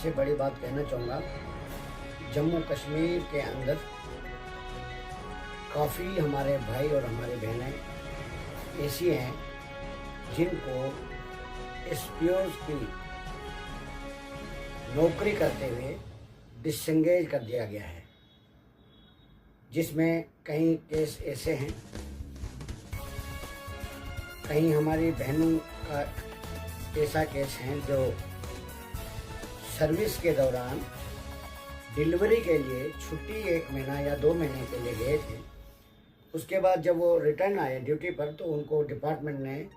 से बड़ी बात कहना चाहूँगा, जम्मू कश्मीर के अंदर काफ़ी हमारे भाई और हमारी बहनें ऐसी हैं जिनको एसपीओज़ की नौकरी करते हुए डिसएंगेज कर दिया गया है, जिसमें कई केस ऐसे हैं, कहीं हमारी बहनों का ऐसा केस हैं जो सर्विस के दौरान डिलीवरी के लिए छुट्टी 1 महीना या 2 महीने के लिए गए थे। उसके बाद जब वो रिटर्न आए ड्यूटी पर तो उनको डिपार्टमेंट ने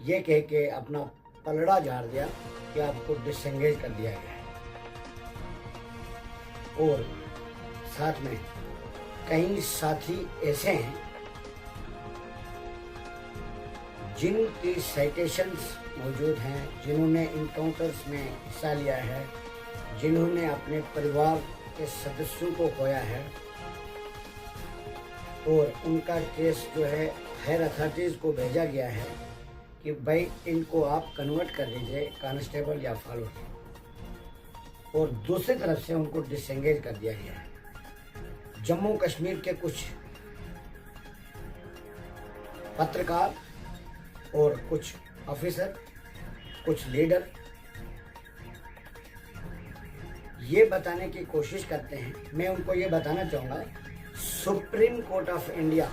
ये कह के अपना पलड़ा झाड़ दिया कि आपको डिसएंगेज कर दिया गया है। और साथ में कई साथी ऐसे हैं जिनकी साइटेशंस मौजूद हैं, जिन्होंने इनकाउंटर्स में हिस्सा लिया है, जिन्होंने अपने परिवार के सदस्यों को खोया है, और उनका केस जो है हायर अथॉरिटीज़ को भेजा गया है कि भाई इनको आप कन्वर्ट कर दीजिए कांस्टेबल या फॉलोअर, और दूसरी तरफ से उनको डिसएंगेज कर दिया गया है। जम्मू कश्मीर के कुछ पत्रकार और कुछ ऑफिसर, कुछ लीडर ये बताने की कोशिश करते हैं, मैं उनको ये बताना चाहूँगा, सुप्रीम कोर्ट ऑफ इंडिया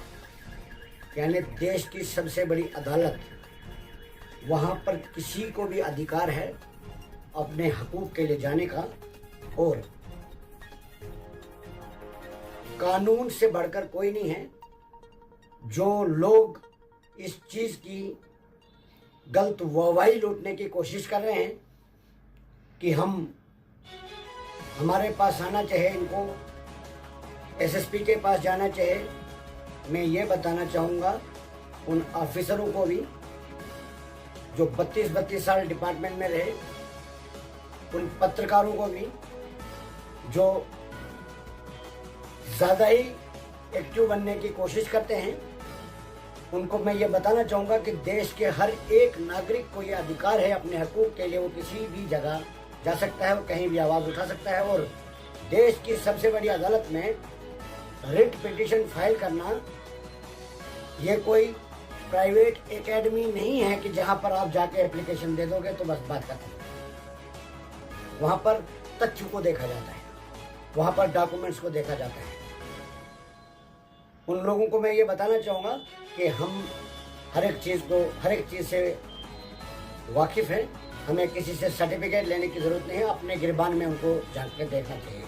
यानी देश की सबसे बड़ी अदालत, वहाँ पर किसी को भी अधिकार है अपने हकूक़ के लिए जाने का, और कानून से बढ़कर कोई नहीं है। जो लोग इस चीज़ की गलत वाहवाही लूटने की कोशिश कर रहे हैं कि हमारे पास आना चाहिए, इनको एसएसपी के पास जाना चाहिए, मैं ये बताना चाहूँगा उन ऑफिसरों को भी जो 32 साल डिपार्टमेंट में रहे, उन पत्रकारों को भी जो ज़्यादा ही एक्टिव बनने की कोशिश करते हैं, उनको मैं ये बताना चाहूँगा कि देश के हर एक नागरिक को ये अधिकार है अपने हकूक़ के लिए वो किसी भी जगह जा सकता है, वो कहीं भी आवाज़ उठा सकता है। और देश की सबसे बड़ी अदालत में रिट पिटीशन फाइल करना ये कोई प्राइवेट एकेडमी नहीं है कि जहाँ पर आप जाके एप्लीकेशन दे दोगे तो बस बात खत्म। वहाँ पर तथ्य को देखा जाता है, वहाँ पर डॉक्यूमेंट्स को देखा जाता है। उन लोगों को मैं ये बताना चाहूँगा कि हम हर एक चीज़ से वाकिफ़ हैं, हमें किसी से सर्टिफिकेट लेने की ज़रूरत नहीं है, अपने गिरबान में उनको झांक के देखना चाहिए।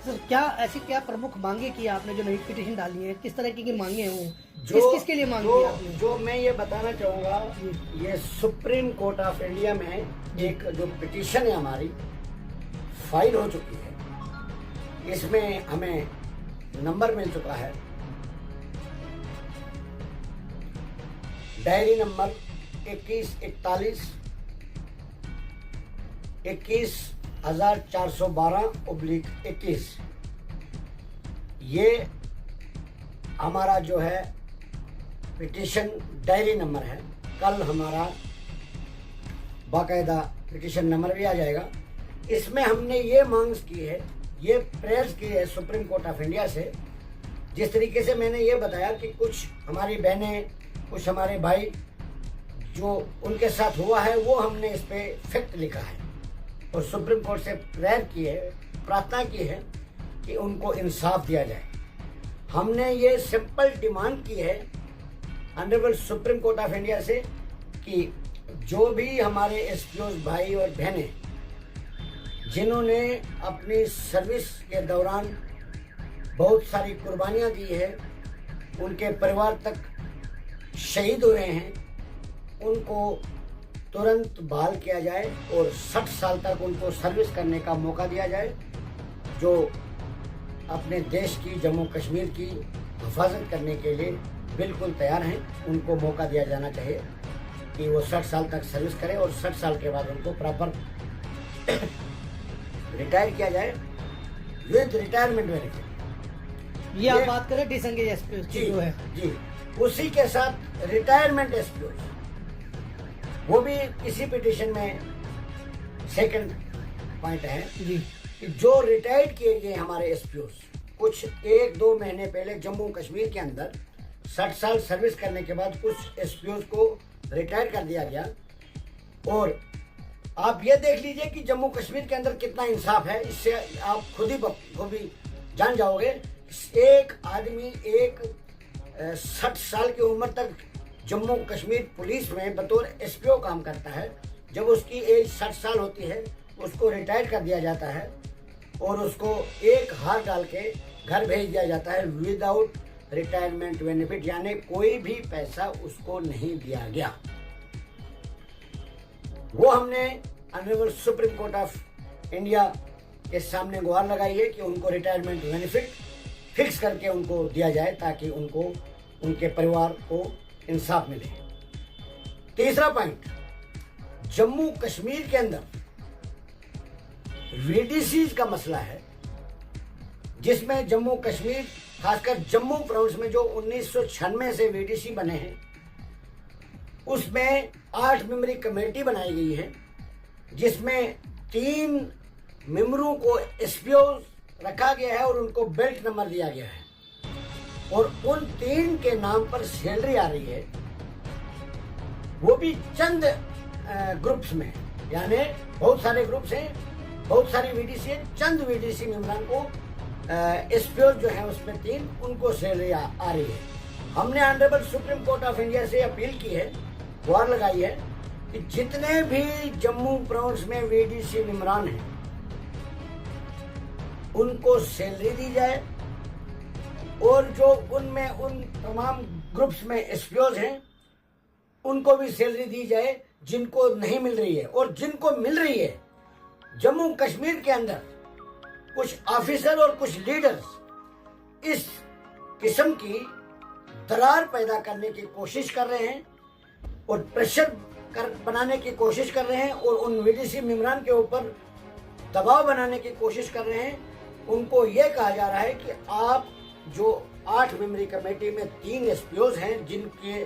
सर, क्या प्रमुख मांगे की आपने जो नई पिटीशन डाली है, किस तरह की मांगे हैं वो, किसके लिए मांगी है आपने? जो मैं ये बताना चाहूँगा, ये सुप्रीम कोर्ट ऑफ इंडिया में एक जो पिटीशन है हमारी फाइल हो चुकी है, इसमें हमें नंबर मिल चुका है, डायरी नंबर 2141 21,412/21। ये हमारा जो है पिटीशन डायरी नंबर है। कल हमारा बाकायदा पिटीशन नंबर भी आ जाएगा। इसमें हमने ये मांग की है, ये प्रेयर्स की है सुप्रीम कोर्ट ऑफ इंडिया से। जिस तरीके से मैंने ये बताया कि कुछ हमारी बहनें, कुछ हमारे भाई जो उनके साथ हुआ है, वो हमने इस पे फैक्ट लिखा है और सुप्रीम कोर्ट से प्रेयर की है, प्रार्थना की है कि उनको इंसाफ दिया जाए। हमने ये सिंपल डिमांड की है honourable supreme court of India से कि जो भी हमारे एसपीओ भाई और बहनें जिन्होंने अपनी सर्विस के दौरान बहुत सारी कुर्बानियाँ दी है, उनके परिवार तक शहीद हुए हैं, उनको तुरंत बहाल किया जाए और 60 साल तक उनको सर्विस करने का मौका दिया जाए। जो अपने देश की, जम्मू कश्मीर की हिफाजत करने के लिए बिल्कुल तैयार हैं, उनको मौका दिया जाना चाहिए कि वो 60 साल तक सर्विस करें और 60 साल के बाद उनको प्रॉपर रिटायर किया जाए विद रिटायरमेंट बेनिफिट। ये आप बात करें डिसएंगेज एसपीओ की जो है जी, उसी के साथ रिटायरमेंट एसपीओ वो भी इसी पिटीशन में सेकंड पॉइंट है जी कि जो रिटायर्ड किए गए हमारे एसपीओ कुछ 1-2 महीने पहले जम्मू कश्मीर के अंदर 60 साल सर्विस करने के बाद कुछ एसपीओ को रिटायर कर दिया गया। और आप ये देख लीजिए कि जम्मू कश्मीर के अंदर कितना इंसाफ है, इससे आप खुद ही जान जाओगे। एक आदमी 60 साल की उम्र तक जम्मू कश्मीर पुलिस में बतौर एसपीओ काम करता है। जब उसकी एज 60 साल होती है उसको रिटायर कर दिया जाता है और उसको एक हार डाल के घर भेज दिया जाता है विदाउट रिटायरमेंट बेनिफिट, यानी कोई भी पैसा उसको नहीं दिया गया। वो हमने honourable supreme court of India के सामने गुहार लगाई है कि उनको रिटायरमेंट बेनिफिट फिक्स करके उनको दिया जाए ताकि उनको उनके परिवार को इंसाफ मिले। तीसरा पॉइंट, जम्मू कश्मीर के अंदर वीडीसी का मसला है, जिसमें जम्मू कश्मीर खासकर जम्मू प्रोविंस में जो 1996 से वीडीसी बने हैं उसमें 8 मेंबरी कमेटी बनाई गई है, जिसमें 3 मेंबरों को एसपीओ रखा गया है और उनको बेल्ट नंबर दिया गया है और उन 3 के नाम पर सैलरी आ रही है, वो भी चंद ग्रुप्स में, यानी बहुत सारे ग्रुप्स हैं, बहुत सारी वीडीसी है, चंद वीडीसी मेंबरान को एसपीओ जो है उसमें 3 उनको सैलरी आ रही है। हमने honourable supreme court of India से अपील की है, गुहार लगाई है कि जितने भी जम्मू प्रोविंस में वीडीसी मेंबरान हैं उनको सैलरी दी जाए और जो उनमें उन तमाम ग्रुप्स में एसपीओज हैं उनको भी सैलरी दी जाए जिनको नहीं मिल रही है। और जिनको मिल रही है, जम्मू कश्मीर के अंदर कुछ ऑफिसर और कुछ लीडर्स इस किस्म की दरार पैदा करने की कोशिश कर रहे हैं और प्रेशर बनाने की कोशिश कर रहे हैं और उन वीडीसी मेंबरान के ऊपर दबाव बनाने की कोशिश कर रहे हैं। उनको ये कहा जा रहा है कि आप जो 8 मेंबरी कमेटी में 3 एसपीओज हैं जिनके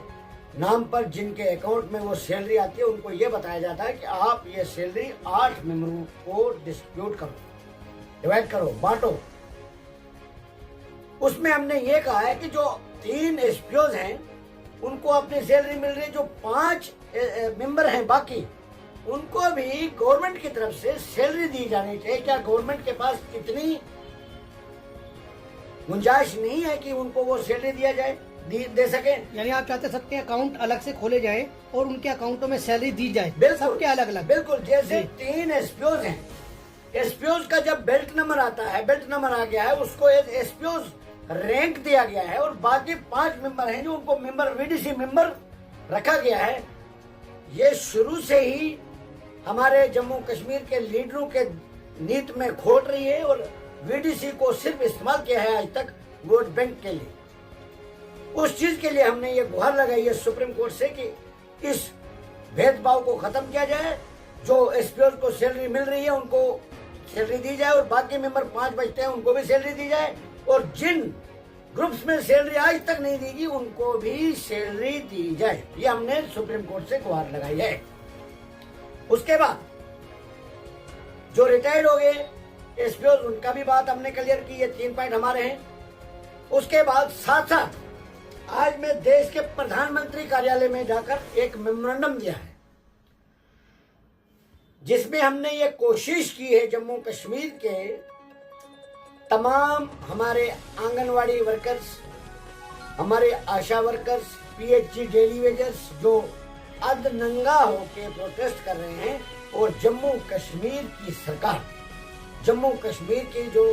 नाम पर जिनके अकाउंट में वो सैलरी आती है, उनको ये बताया जाता है कि आप ये सैलरी 8 मेंबरों को डिस्ट्रीब्यूट करो, डिवाइड करो, बांटो। उसमें हमने ये कहा है कि जो 3 एसपीओज हैं उनको अपनी सैलरी मिल रही है, जो 5 मेंबर हैं बाकी उनको भी गवर्नमेंट की तरफ से सैलरी दी जानी चाहिए। क्या गवर्नमेंट के पास इतनी गुंजाइश नहीं है कि उनको वो सैलरी दिया जाए, दे सके? यानी आप चाहते सकते हैं अकाउंट अलग से खोले जाए और उनके अकाउंटों में सैलरी दी जाए, सबके अलग अलग। बिल्कुल, जैसे 3 एसपीओज हैं, एसपीओज का जब बेल्ट नंबर आता है, बेल्ट नंबर आ गया है, उसको एसपीओज रैंक दिया गया है और बाकी 5 मेंबर हैं जो उनको मेंबर वीडीसी मेंबर रखा गया है। ये शुरू से ही हमारे जम्मू कश्मीर के लीडरों के नीत में खोट रही है और वीडीसी को सिर्फ इस्तेमाल किया है आज तक वोट बैंक के लिए। उस चीज के लिए हमने ये गुहार लगाई है सुप्रीम कोर्ट से कि इस भेदभाव को खत्म किया जाए। जो एसपीओ को सैलरी मिल रही है उनको सैलरी दी जाए और बाकी मेंबर 5 बचते हैं उनको भी सैलरी दी जाए और जिन ग्रुप्स में सैलरी आज तक नहीं दी गई उनको भी सैलरी दी जाए। ये हमने सुप्रीम कोर्ट से गुहार लगाई है। उसके बाद जो रिटायर्ड हो गए एसपीओ उनका भी बात हमने क्लियर की, ये 3 पॉइंट हमारे हैं। उसके बाद साथ साथ आज मैं देश के प्रधानमंत्री कार्यालय में जाकर एक मेमोरेंडम दिया है जिसमें हमने ये कोशिश की है जम्मू कश्मीर के तमाम हमारे आंगनवाड़ी वर्कर्स, हमारे आशा वर्कर्स, पीएचई डेली वेजर्स जो अर्धनंगा होके प्रोटेस्ट कर रहे हैं और जम्मू कश्मीर की सरकार, जम्मू कश्मीर की जो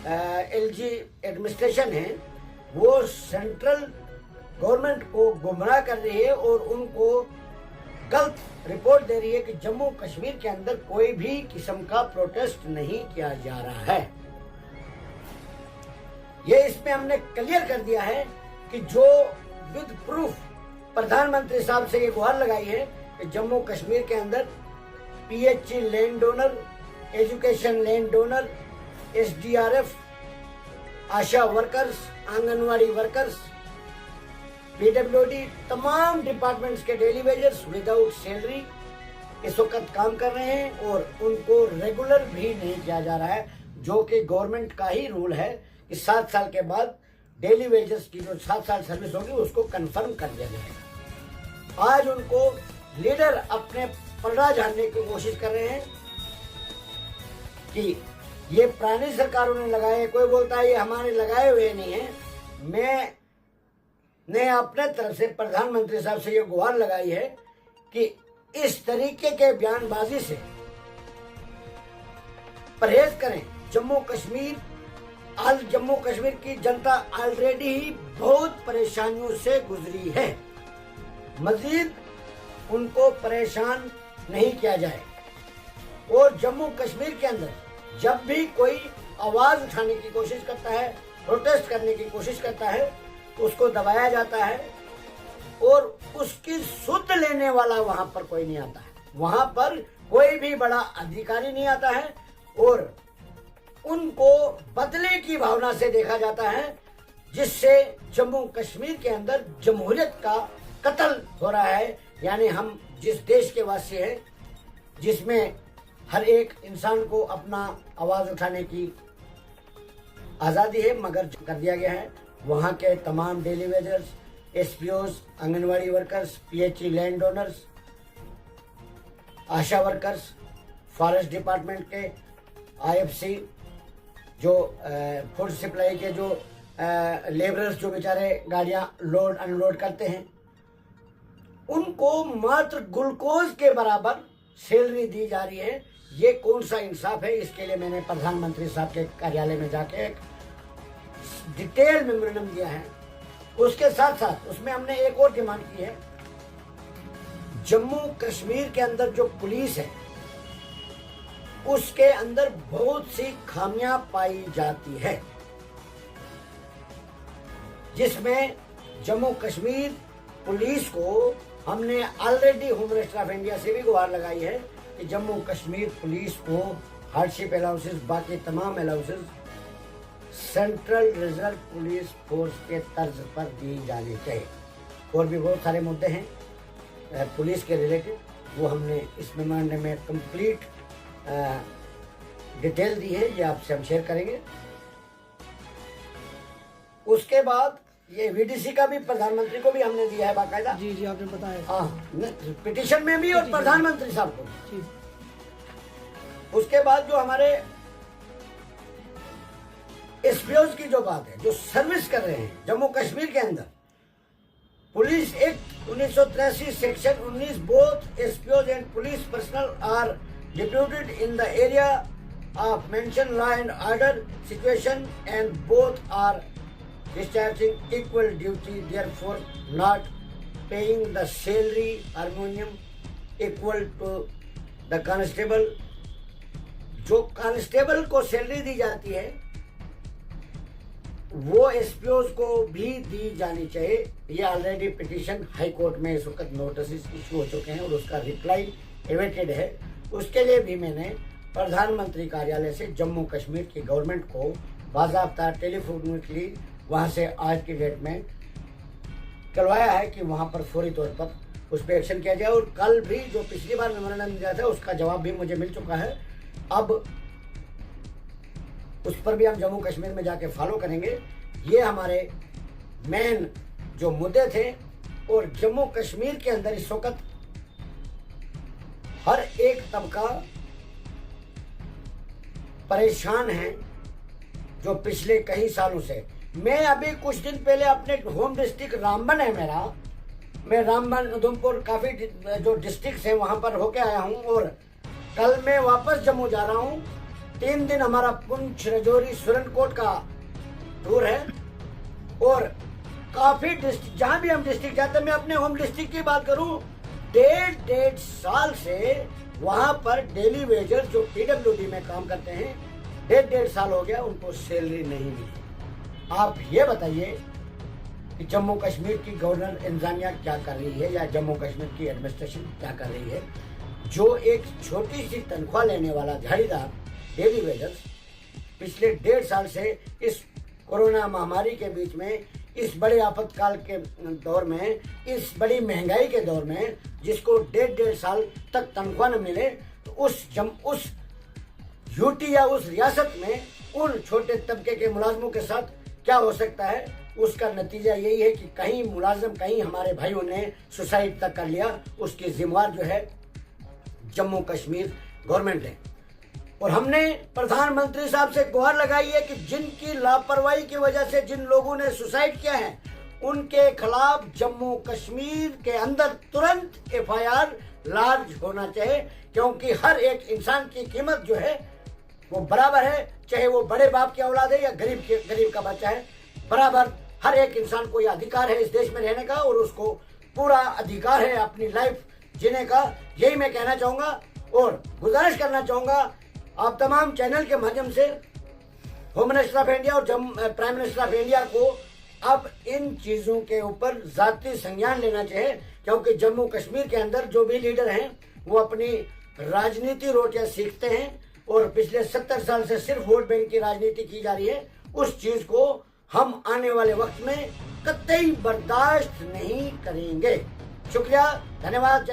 एलजी एडमिनिस्ट्रेशन है वो सेंट्रल गवर्नमेंट को गुमराह कर रही है और उनको गलत रिपोर्ट दे रही है कि जम्मू कश्मीर के अंदर कोई भी किस्म का प्रोटेस्ट नहीं किया जा रहा है। ये इसमें हमने क्लियर कर दिया है कि जो विद प्रूफ प्रधानमंत्री साहब से ये गुहार लगाई है कि जम्मू कश्मीर के अंदर PHE land donor, education land donor, SDRF, ASHA workers, anganwadi workers, PWD, तमाम डिपार्टमेंट्स के डेली वेजर्स विदाउट सैलरी इस वक्त काम कर रहे हैं और उनको रेगुलर भी नहीं किया जा रहा है, जो कि गवर्नमेंट का ही रूल है कि 7 साल के बाद डेली वेजेस की जो 7 साल सर्विस होगी उसको कंफर्म कर दिया जाएगा। आज उनको लीडर अपने पलड़ा झाड़ने की कोशिश कर रहे हैं कि ये पुरानी सरकारों ने लगाए, कोई बोलता है ये हमारे लगाए हुए नहीं है। मैंने अपने तरफ से प्रधानमंत्री साहब से ये गुहार लगाई है कि इस तरीके के बयानबाजी से परहेज करें। जम्मू कश्मीर की जनता ऑलरेडी ही बहुत परेशानियों से गुजरी है, मजीद उनको परेशान नहीं किया जाए। और जम्मू कश्मीर के अंदर जब भी कोई आवाज उठाने की कोशिश करता है, प्रोटेस्ट करने की कोशिश करता है, तो उसको दबाया जाता है और उसकी सुध लेने वाला वहां पर कोई नहीं आता है। वहां पर कोई भी बड़ा अधिकारी नहीं आता है और उनको बदले की भावना से देखा जाता है, जिससे जम्मू कश्मीर के अंदर जमहूरियत का कत्ल हो रहा है। यानी हम जिस देश के वासी हैं, जिसमें हर एक इंसान को अपना आवाज उठाने की आजादी है, मगर कर दिया गया है। वहां के तमाम daily wagers, SPOs, anganwadi workers, PHE land owners, ASHA workers, forest department के, आईएफसी, जो फूड सप्लाई के जो लेबरर्स जो बेचारे गाड़ियां लोड अनलोड करते हैं, उनको मात्र ग्लूकोज के बराबर सैलरी दी जा रही है। ये कौन सा इंसाफ है? इसके लिए मैंने प्रधानमंत्री साहब के कार्यालय में जाके एक डिटेल मेमोरेंडम दिया है। उसके साथ साथ उसमें हमने एक और डिमांड की है, जम्मू कश्मीर के अंदर जो पुलिस है उसके अंदर बहुत सी खामियां पाई जाती है, जिसमें जम्मू कश्मीर पुलिस को हमने already home minister of India से भी गुहार लगाई है कि जम्मू कश्मीर पुलिस को हार्डशिप अलाउंसेस, बाकी तमाम allowances central reserve police force के तर्ज पर दी जानी चाहिए। और भी बहुत सारे मुद्दे हैं पुलिस के रिलेटेड, वो हमने इस मेमोरेंडम में कंप्लीट डिटेल दी है, ये आपसे हम शेयर करेंगे। उसके बाद ये वीडीसी का भी प्रधानमंत्री को भी हमने दिया है बाकायदा। जी जी, आपने बताया। हाँ, पिटीशन में भी और प्रधानमंत्री साहब को भी। उसके बाद जो हमारे एसपीओज की जो बात है, जो सर्विस कर रहे हैं जम्मू कश्मीर के अंदर, police act 1983 section 19, both SPOs and police personnel are deputed in the area of mention law and order situation and both are discharging equal duty, therefore not paying the salary harmonium equal to the constable। जो constable को salary दी जाती है वो एसपीओज को भी दी जानी चाहिए। ये ऑलरेडी पिटीशन हाई कोर्ट में इस वक्त नोटिस इशू हो चुके हैं और उसका रिप्लाई एवेटेड है। उसके लिए भी मैंने प्रधानमंत्री कार्यालय से जम्मू कश्मीर की गवर्नमेंट को बाज़ाब्ता टेलीफोनिकली वहाँ से आज की डेट में करवाया है कि वहाँ पर फौरी तौर पर उस पर एक्शन किया जाए। और कल भी जो पिछली बार मेमोरेंडम दिया था उसका जवाब भी मुझे मिल चुका है। अब उस पर भी हम जम्मू कश्मीर में जाके फॉलो करेंगे। ये हमारे मेन जो मुद्दे थे। और जम्मू कश्मीर के अंदर इस वक्त हर एक तबका परेशान है, जो पिछले कई सालों से। मैं अभी कुछ दिन पहले अपने होम डिस्ट्रिक्ट रामबन है मेरा, मैं रामबन उधमपुर काफ़ी जो डिस्ट्रिक्ट हैं वहाँ पर होके आया हूँ और कल मैं वापस जम्मू जा रहा हूँ। 3 दिन हमारा पुंछ, राजौरी, सुरनकोट का टूर है और काफ़ी डिस्ट्रिक्ट जहाँ भी हम डिस्ट्रिक्ट जाते हैं, मैं अपने होम डिस्ट्रिक्ट की बात करूँ, 1.5 साल से वहाँ पर डेली वेजर्स जो पीडब्ल्यूडी में काम करते हैं 1.5 साल हो गया, उनको सैलरी नहीं मिली। आप ये बताइए कि जम्मू कश्मीर की गवर्नर इंतजामिया क्या कर रही है या जम्मू कश्मीर की एडमिनिस्ट्रेशन क्या कर रही है, जो एक छोटी सी तनख्वाह लेने वाला दिहाड़ीदार डेली वेजर्स पिछले 1.5 साल से इस कोरोना महामारी के बीच में इस बड़े आपातकाल के दौर में, इस बड़ी महंगाई के दौर में, जिसको 1.5 साल तक तनख्वाह न मिले, तो उस यूटी या उस रियासत में उन छोटे तबके के मुलाजमों के साथ क्या हो सकता है, उसका नतीजा यही है कि कहीं मुलाजम, कहीं हमारे भाइयों ने सुसाइड तक कर लिया। उसकी जिम्मेवार जो है जम्मू कश्मीर गवर्नमेंट है। और हमने प्रधानमंत्री साहब से गुहार लगाई है कि जिनकी लापरवाही की वजह से जिन लोगों ने सुसाइड किया है, उनके खिलाफ जम्मू कश्मीर के अंदर तुरंत FIR लार्ज होना चाहिए, क्योंकि हर एक इंसान की कीमत जो है वो बराबर है, चाहे वो बड़े बाप की औलाद है या गरीब का बच्चा है, बराबर हर एक इंसान को यह अधिकार है इस देश में रहने का, और उसको पूरा अधिकार है अपनी लाइफ जीने का। यही मैं कहना चाहूंगा और गुजारिश करना चाहूंगा आप तमाम चैनल के माध्यम से होम मिनिस्टर ऑफ इंडिया और प्राइम मिनिस्टर ऑफ इंडिया को अब इन चीजों के ऊपर जाती संज्ञान लेना चाहिए, क्योंकि जम्मू कश्मीर के अंदर जो भी लीडर हैं वो अपनी राजनीति रोटियां सीखते हैं और पिछले 70 साल से सिर्फ वोट बैंक की राजनीति की जा रही है। उस चीज को हम आने वाले वक्त में कतई बर्दाश्त नहीं करेंगे। शुक्रिया, धन्यवाद।